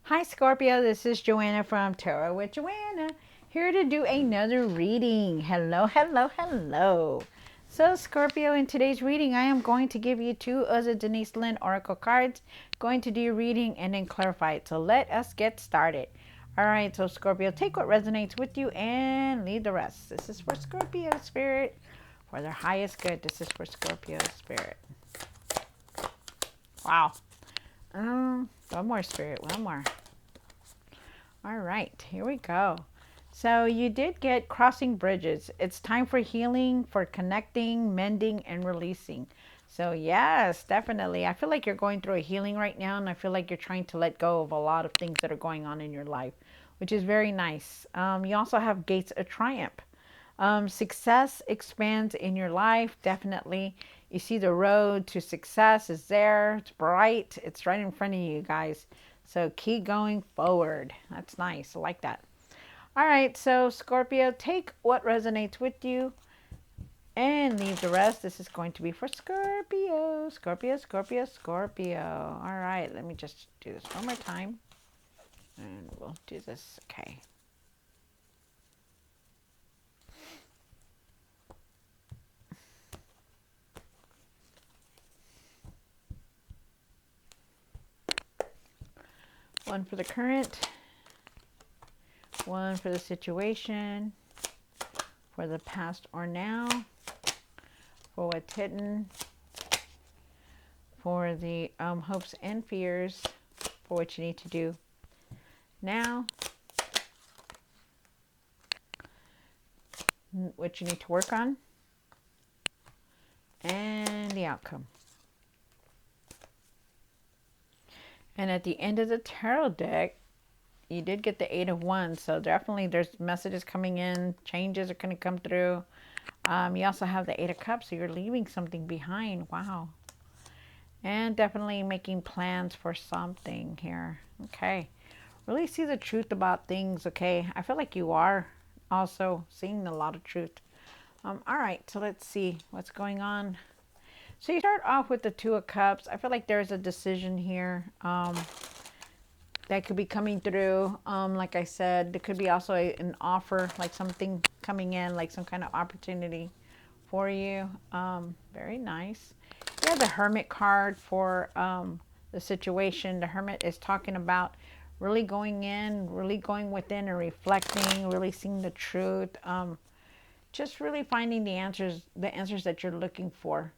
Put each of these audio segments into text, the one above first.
Hi Scorpio, this is Joanna from Tarot with Joanna, here to do another reading. Hello, hello, hello. So Scorpio, in today's reading, I am going to give you two of the Denise Lynn Oracle cards, going to do your reading and then clarify it. So let us get started. All right, so Scorpio, take what resonates with you and leave the rest. This is for Scorpio Spirit, for their highest good. This is for Scorpio Spirit. Wow. One more Spirit, one more. All right, here we go. So you did get crossing bridges. It's time for healing, for connecting, mending, and releasing. So yes, definitely. I feel like you're going through a healing right now, and I feel like you're trying to let go of a lot of things that are going on in your life, which is very nice. You also have gates of triumph. Success expands in your life, definitely. You see the road to success is there. It's bright. It's right in front of you guys. So keep going forward. That's nice. I like that. All right, so Scorpio, take what resonates with you and leave the rest. This is going to be for Scorpio. Scorpio, Scorpio, Scorpio. All right, let me just do this one more time. And we'll do this. Okay. One for the current, one for the situation, for the past or now, for what's hidden, for the hopes and fears, for what you need to do now, what you need to work on, and the outcome. And at the end of the tarot deck, you did get the Eight of Wands, so definitely there's messages coming in, changes are going to come through. You also have the Eight of Cups, so you're leaving something behind. Wow. And definitely making plans for something here. Okay. Really see the truth about things, okay? I feel like you are also seeing a lot of truth. All right, so let's see what's going on. So you start off with the Two of Cups. I feel like there's a decision here that could be coming through. Like I said, there could be also an offer, like something coming in, like some kind of opportunity for you. Very nice. You have the Hermit card for the situation. The Hermit is talking about really going in, really going within and reflecting, really seeing the truth. Just really finding the answers that you're looking for.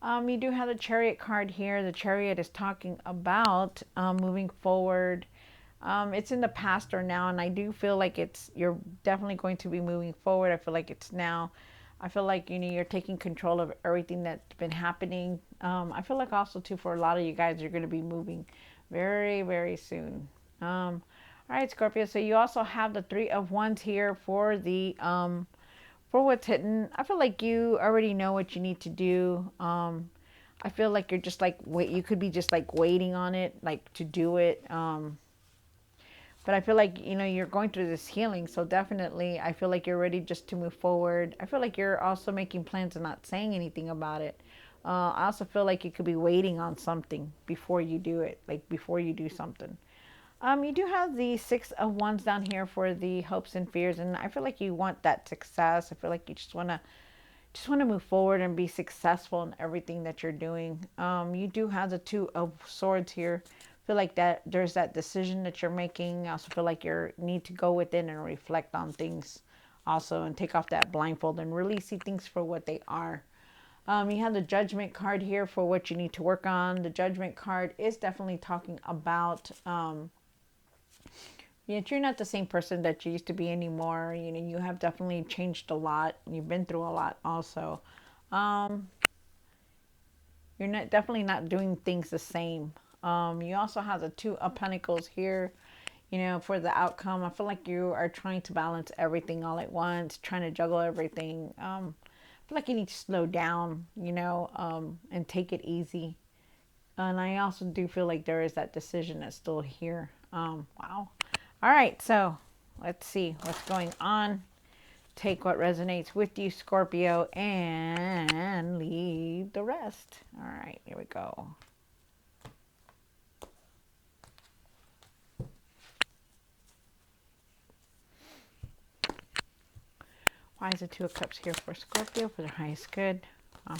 You do have the Chariot card here. The Chariot is talking about moving forward. It's in the past or now, and I do feel like you're definitely going to be moving forward. I feel like it's now. I feel like you're taking control of everything that's been happening. I feel like also too for a lot of you guys, you're going to be moving very, very soon. All right, Scorpio. So you also have the Three of Wands here for the for what's hidden. I feel like you already know what you need to do. I feel like you're just like wait. You could be just like waiting on it, like to do it. But I feel like you're going through this healing, so definitely I feel like you're ready just to move forward. I feel like you're also making plans and not saying anything about it. I also feel like you could be waiting on something before you do it, like before you do something. You do have the Six of Wands down here for the hopes and fears, and I feel like you want that success. I feel like you just want to move forward and be successful in everything that you're doing. You do have the Two of Swords here. I feel like that there's that decision that you're making. I also feel like you need to go within and reflect on things also and take off that blindfold and really see things for what they are. You have the Judgment card here for what you need to work on. The Judgment card is definitely talking about you're not the same person that you used to be anymore. You have definitely changed a lot. You've been through a lot also. Um, you're not definitely not doing things the same. You also have the Two of Pentacles here, for the outcome. I feel like you are trying to balance everything all at once, trying to juggle everything. I feel like you need to slow down, and take it easy. And I also do feel like there is that decision that's still here. Wow. All right, so let's see what's going on. Take what resonates with you, Scorpio, and leave the rest. All right, here we go. Why is the Two of Cups here for Scorpio for their highest good? Oh.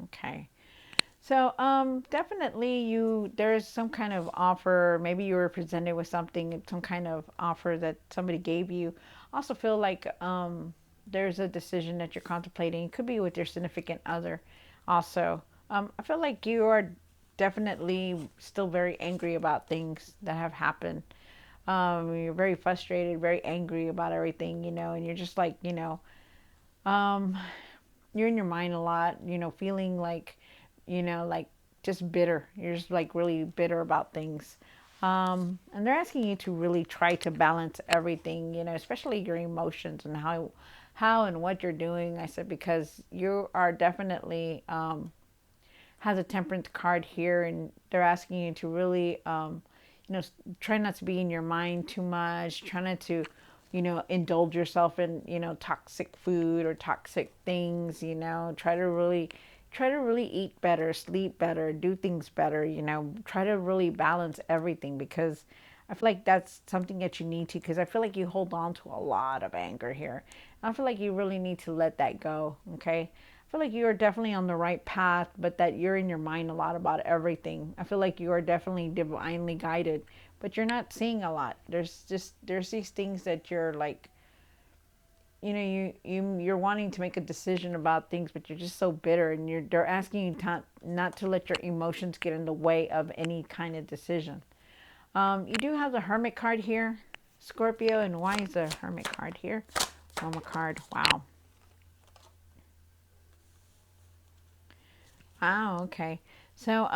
Okay. So definitely there's some kind of offer. Maybe you were presented with something, some kind of offer that somebody gave you. Also feel like there's a decision that you're contemplating. It could be with your significant other also. I feel like you are definitely still very angry about things that have happened. You're very frustrated, very angry about everything, and you're just like, um, you're in your mind a lot, feeling like, like just bitter. You're just like really bitter about things. And they're asking you to really try to balance everything, especially your emotions and how and what you're doing. I said, because you are definitely, has a temperance card here, and they're asking you to really, you know, try not to be in your mind too much. Try not to, indulge yourself in, toxic food or toxic things. Try to really eat better, sleep better, do things better. Try to really balance everything, because I feel like that's something that you need to. Because I feel like you hold on to a lot of anger here. I feel like you really need to let that go. Okay. I feel like you are definitely on the right path, but that you're in your mind a lot about everything. I feel like you are definitely divinely guided, but you're not seeing a lot. There's these things that you're like, you're wanting to make a decision about things, but you're just so bitter, and they're asking you not to let your emotions get in the way of any kind of decision. You do have the Hermit card here, Scorpio, and why is the Hermit card here? Hermit card, wow. Oh, okay. So,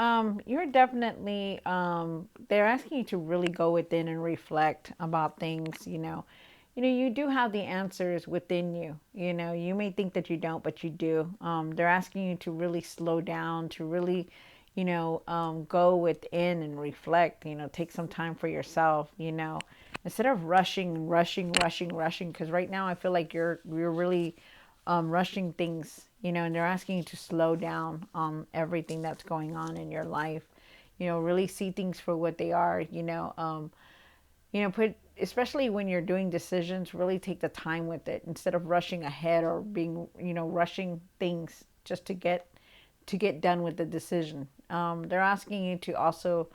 you're definitely, they're asking you to really go within and reflect about things, you do have the answers within you. You may think that you don't, but you do. They're asking you to really slow down, to really, go within and reflect, take some time for yourself, instead of rushing, because right now I feel like you're really rushing things, and they're asking you to slow down on everything that's going on in your life. Really see things for what they are. Put, especially when you're doing decisions, really take the time with it instead of rushing ahead or being, rushing things just to get done with the decision. They're asking you to also,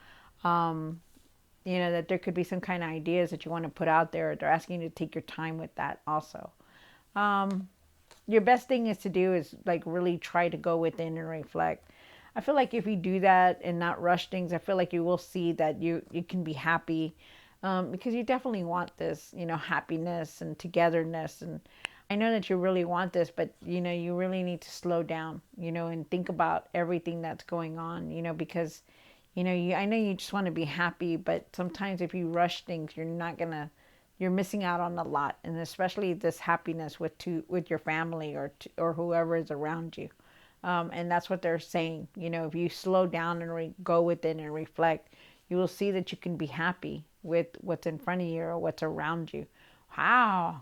that there could be some kind of ideas that you want to put out there. They're asking you to take your time with that also. Um, your best thing is to do is like really try to go within and reflect. I feel like if you do that and not rush things, I feel like you will see that you can be happy, because you definitely want this, happiness and togetherness. And I know that you really want this, but you really need to slow down, and think about everything that's going on, because I know you just want to be happy, but sometimes if you rush things, you're missing out on a lot, and especially this happiness with your family or whoever is around you. And that's what they're saying. If you slow down and go within and reflect, you will see that you can be happy with what's in front of you or what's around you. Wow.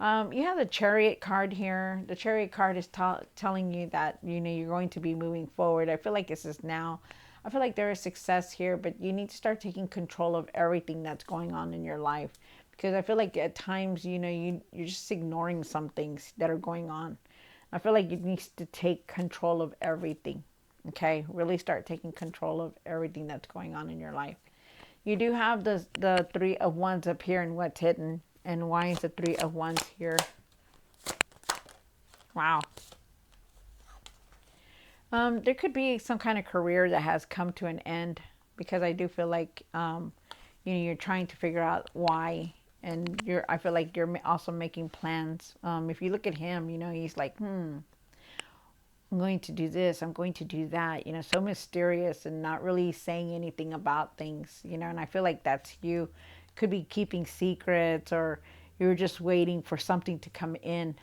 You have the Chariot card here. The Chariot card is telling you that you're going to be moving forward. I feel like this is now. I feel like there is success here, but you need to start taking control of everything that's going on in your life, because I feel like at times you're just ignoring some things that are going on. I feel like you need to take control of everything. Okay, really start taking control of everything that's going on in your life. You do have the Three of Wands up here and what's hidden. And why is the Three of Wands here? Wow. There could be some kind of career that has come to an end, because I do feel like you're trying to figure out why, and I feel like you're also making plans. If you look at him, he's like, I'm going to do this, I'm going to do that, so mysterious and not really saying anything about things, and I feel like that's you. Could be keeping secrets, or you're just waiting for something to come in,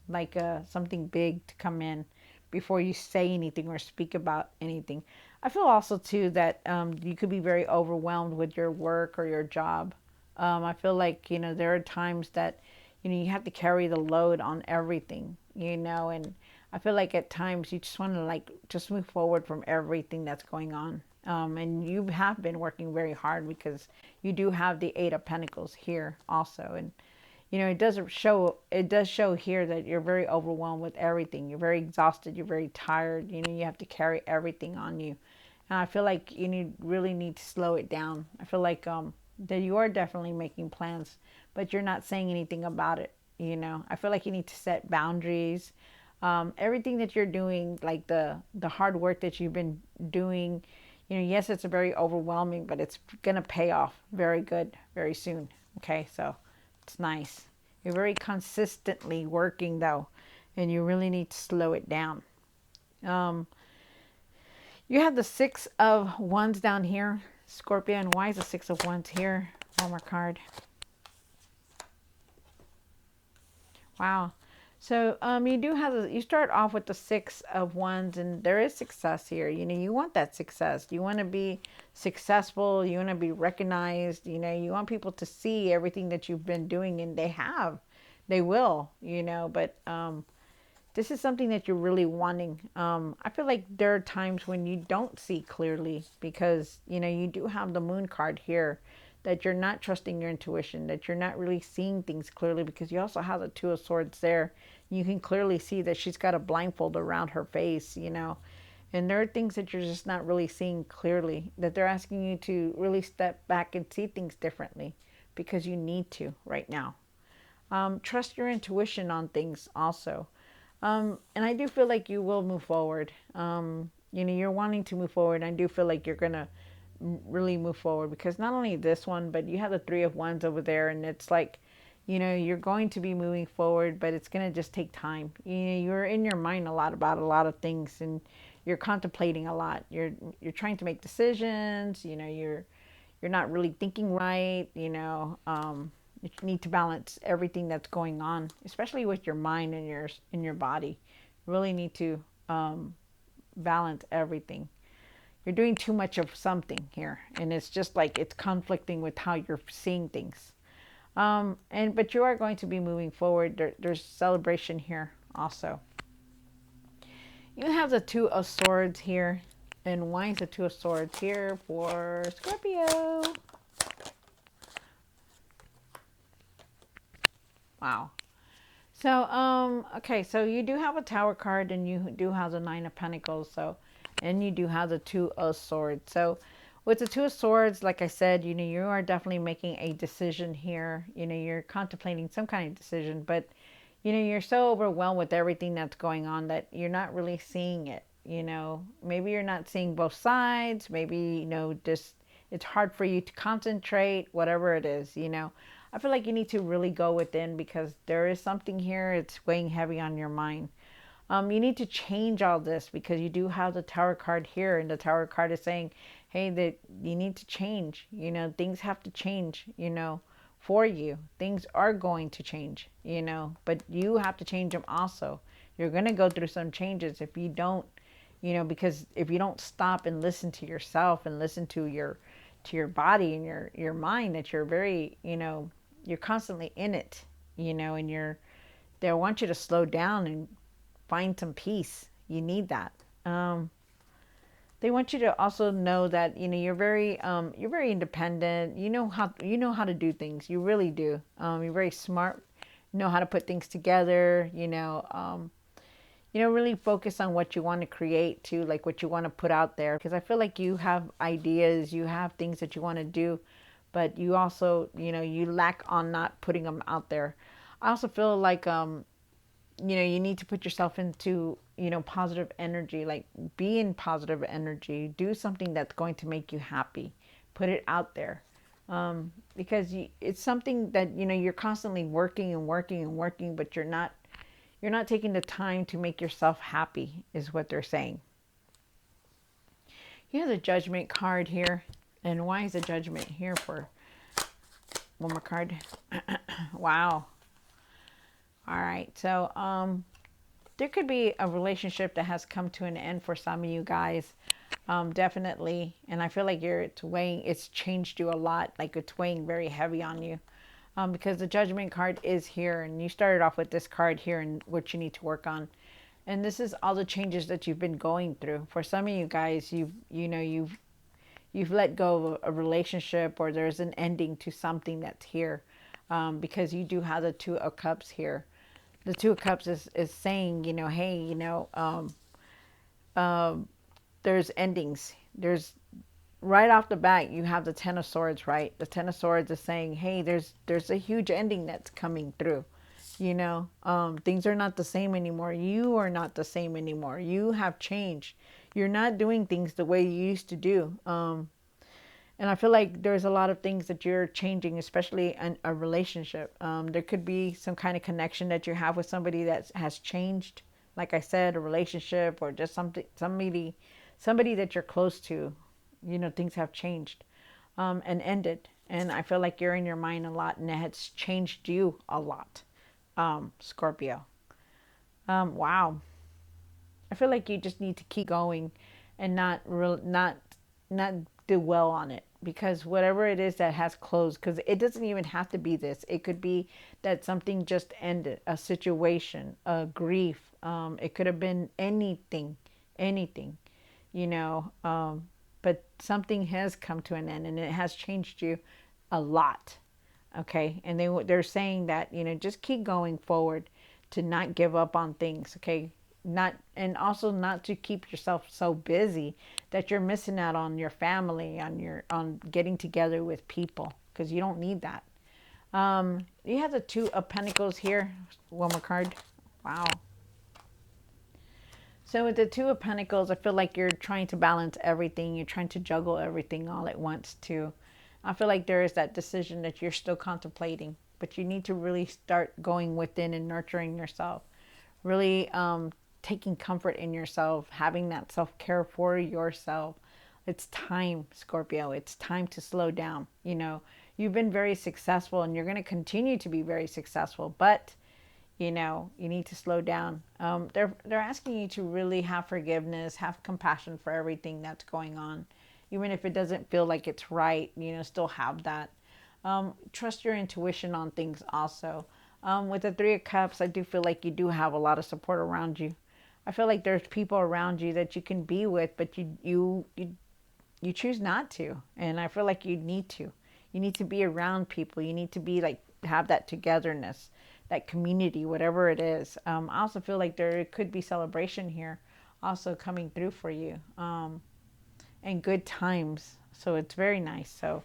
like something big to come in before you say anything or speak about anything. I feel also too that you could be very overwhelmed with your work or your job. I feel like, there are times that, you have to carry the load on everything, and I feel like at times you just want to like just move forward from everything that's going on. And you have been working very hard because you do have the Eight of Pentacles here also. And you know, it does show here that you're very overwhelmed with everything. You're very exhausted, you're very tired. You know, you have to carry everything on you. And I feel like really need to slow it down. I feel like that you are definitely making plans, but you're not saying anything about it. You know, I feel like you need to set boundaries. Everything that you're doing, like the hard work that you've been doing, you know, yes, it's very overwhelming, but it's gonna pay off very good very soon. Okay, so it's nice. You're very consistently working though, and you really need to slow it down. Um, you have the Six of Wands down here, Scorpio, and why is the Six of Wands here? One more card. Wow. So you do have you start off with the Six of Wands, and there is success here. You know, you want that success. You want to be successful. You want to be recognized. You know, you want people to see everything that you've been doing, and they have, they will. You know, but this is something that you're really wanting. I feel like there are times when you don't see clearly because, you know, you do have the Moon card here, that you're not trusting your intuition, that you're not really seeing things clearly because you also have the Two of Swords there. You can clearly see that she's got a blindfold around her face, you know, and there are things that you're just not really seeing clearly, that they're asking you to really step back and see things differently because you need to right now. Trust your intuition on things also. And I do feel like you will move forward. You know, you're wanting to move forward. I do feel like you're going to really move forward because not only this one, but you have the Three of Wands over there. And it's like, you know, you're going to be moving forward, but it's going to just take time. You know, you're in your mind a lot about a lot of things and you're contemplating a lot. You're trying to make decisions. You know, you're not really thinking right. You need to balance everything that's going on, especially with your mind and your body. You really need to balance everything. You're doing too much of something here, and it's just like it's conflicting with how you're seeing things. And but you are going to be moving forward. There's celebration here also. You have the Two of Swords here, and why is the Two of Swords here for Scorpio? Wow. So, okay, so you do have a Tower card and you do have the Nine of Pentacles, so, and you do have the Two of Swords. So, with the Two of Swords, like I said, you know, you are definitely making a decision here. You know, you're contemplating some kind of decision, but, you know, you're so overwhelmed with everything that's going on that you're not really seeing it. You know, maybe you're not seeing both sides. Maybe, you know, just it's hard for you to concentrate, whatever it is, you know. I feel like you need to really go within because there is something here. It's weighing heavy on your mind. You need to change all this because you do have the Tower card here, and the Tower card is saying, hey, that you need to change. You know, things have to change, you know, for you. Things are going to change, you know, but you have to change them also. You're going to go through some changes if you don't, you know, because if you don't stop and listen to yourself and listen to your body and your mind, that you're very, you know, you're constantly in it, you know, and they want you to slow down and find some peace. You need that. They want you to also know that, you know, you're very independent. You know how to do things. You really do. You're very smart. You know how to put things together. Really focus on what you want to create too, like what you want to put out there. Because I feel like you have ideas, you have things that you want to do, but you also, you know, you lack on not putting them out there. I also feel like, you know, you need to put yourself into, you know, positive energy, like be in positive energy, do something that's going to make you happy, put it out there. Because it's something that, you know, you're constantly working and working and working, but you're not taking the time to make yourself happy is what they're saying. You have the Judgment card here. And why is the Judgment here for one more card? Wow. All right. So there could be a relationship that has come to an end for some of you guys. Definitely. And I feel like it's changed you a lot. Like it's weighing very heavy on you. Because the Judgment card is here, and you started off with this card here and what you need to work on. And this is all the changes that you've been going through. For some of you guys, you've let go of a relationship, or there's an ending to something that's here, because you do have the Two of Cups here. The Two of Cups is saying, hey, there's endings. There's right off the bat, you have the Ten of Swords, right? The Ten of Swords is saying, hey, there's a huge ending that's coming through. Things are not the same anymore. You are not the same anymore. You have changed. You're not doing things the way you used to do. And I feel like there's a lot of things that you're changing, especially in a relationship. There could be some kind of connection that you have with somebody that has changed. Like I said, a relationship, or just somebody that you're close to. Things have changed, and ended. And I feel like you're in your mind a lot, and it has changed you a lot, Scorpio. Wow. I feel like you just need to keep going, and not do well on it, because whatever it is that has closed, because it doesn't even have to be this. It could be that something just ended, a situation, a grief. It could have been anything, anything, you know. But something has come to an end, and it has changed you a lot. Okay, and they're saying that, just keep going forward, to not give up on things. Okay, not, and also not to keep yourself so busy that you're missing out on your family, on getting together with people, because you don't need that. You have the Two of Pentacles here. One more card. Wow. So with the Two of Pentacles, I feel like you're trying to balance everything. You're trying to juggle everything all at once too. I feel like there is that decision that you're still contemplating, but you need to really start going within and nurturing yourself. Really taking comfort in yourself, having that self-care for yourself. It's time, Scorpio. It's time to slow down. You've been very successful, and you're going to continue to be very successful, but you need to slow down. They're asking you to really have forgiveness, have compassion for everything that's going on, even if it doesn't feel like it's right. Still have that. Trust your intuition on things also. With the Three of Cups, I do feel like you do have a lot of support around you. I feel like there's people around you that you can be with, but you choose not to. And I feel like you need to. You need to be around people. You need to be like, have that togetherness, that community, whatever it is. I also feel like there could be celebration here also coming through for you, and good times. So it's very nice. So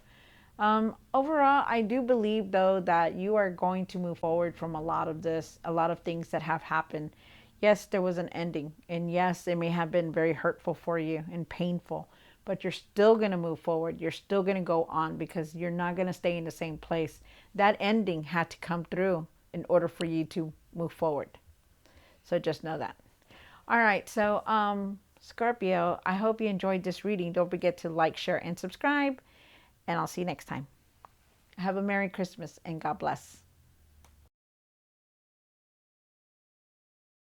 overall, I do believe, though, that you are going to move forward from a lot of this, a lot of things that have happened. Yes, there was an ending, and yes, it may have been very hurtful for you and painful, but you're still going to move forward. You're still going to go on, because you're not going to stay in the same place. That ending had to come through in order for you to move forward. So just know that. All right, so Scorpio, I hope you enjoyed this reading. Don't forget to like, share, and subscribe, and I'll see you next time. Have a Merry Christmas, and God bless.